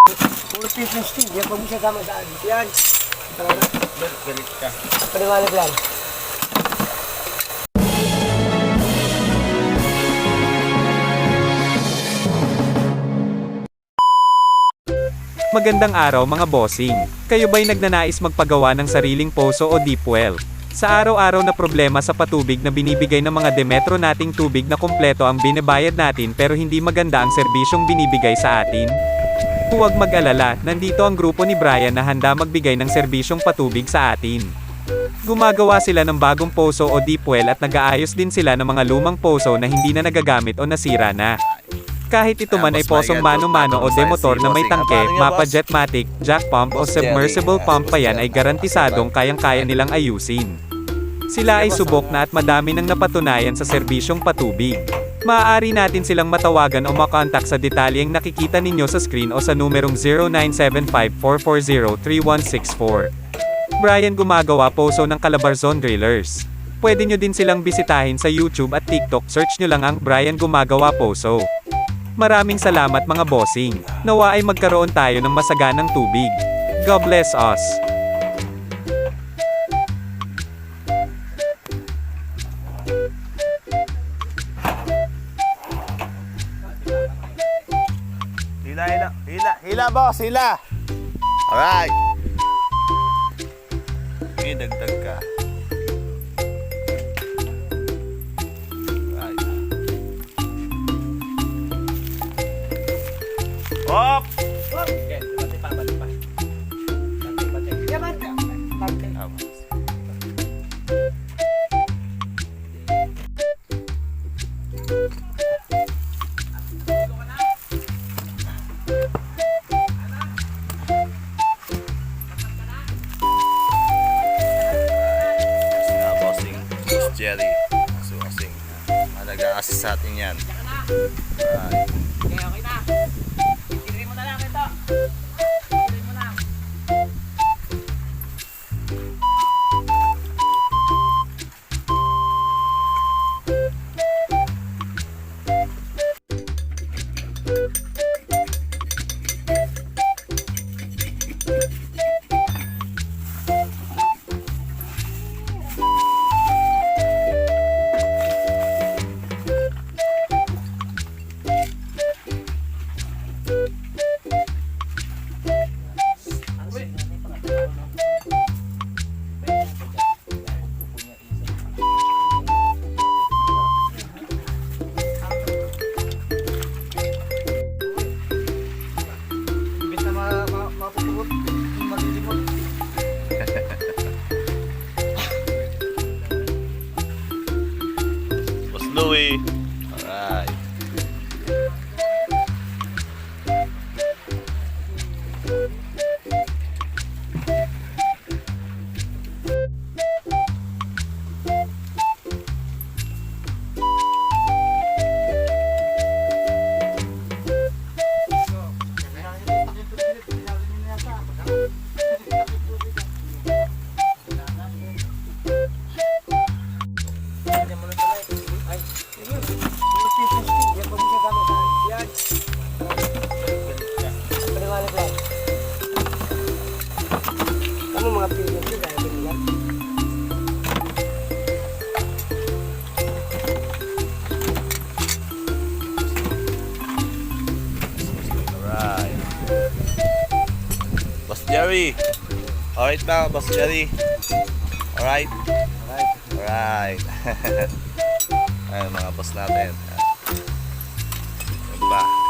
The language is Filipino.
Puro fitness team. Yan pag mo siya tama saan. Yan. Talaga. Galit ka. Paliwanag lang. Magandang araw mga bossing. Kayo ba'y nagnanais magpagawa ng sariling poso o deep well? Sa araw-araw na problema sa patubig na binibigay ng mga Demetro nating tubig na kumpleto ang binabayad natin pero hindi maganda ang serbisyong binibigay sa atin? Huwag mag-alala, nandito ang grupo ni Brian na handa magbigay ng serbisyong patubig sa atin. Gumagawa sila ng bagong poso o deep well at nag-aayos din sila ng mga lumang poso na hindi na nagagamit o nasira na. Kahit ito man ay posong mano-mano o demotor na may tangke, mapa jetmatic, jack pump o submersible pump pa yan ay garantisadong kayang-kaya nilang ayusin. Sila ay subok na at madami nang napatunayan sa serbisyong patubig. Maaari natin silang matawagan o makontak sa detalyeng nakikita ninyo sa screen o sa numerong 0975-440-3164. Brian gumagawa poso ng Calabarzon Drillers. Pwede nyo din silang bisitahin sa YouTube at TikTok, search nyo lang ang Brian Gumagawa Poso. Maraming salamat mga bossing. Nawa ay magkaroon tayo ng masaganang tubig. God bless us. Hila boss, hila. Alright. Sige, dagdag ka. Hop! Jerry, suasing. Nag-a-assist sa atin yan. Right. Okay na. Tirin mo na lang ito. Tirin mo na. Boss Louie. Alright. Mga fitness team. Dahil din yan. Alright. Boss Jerry. Alright na, Boss Jerry. Alright. Alright. Ayun mga boss natin. Diba?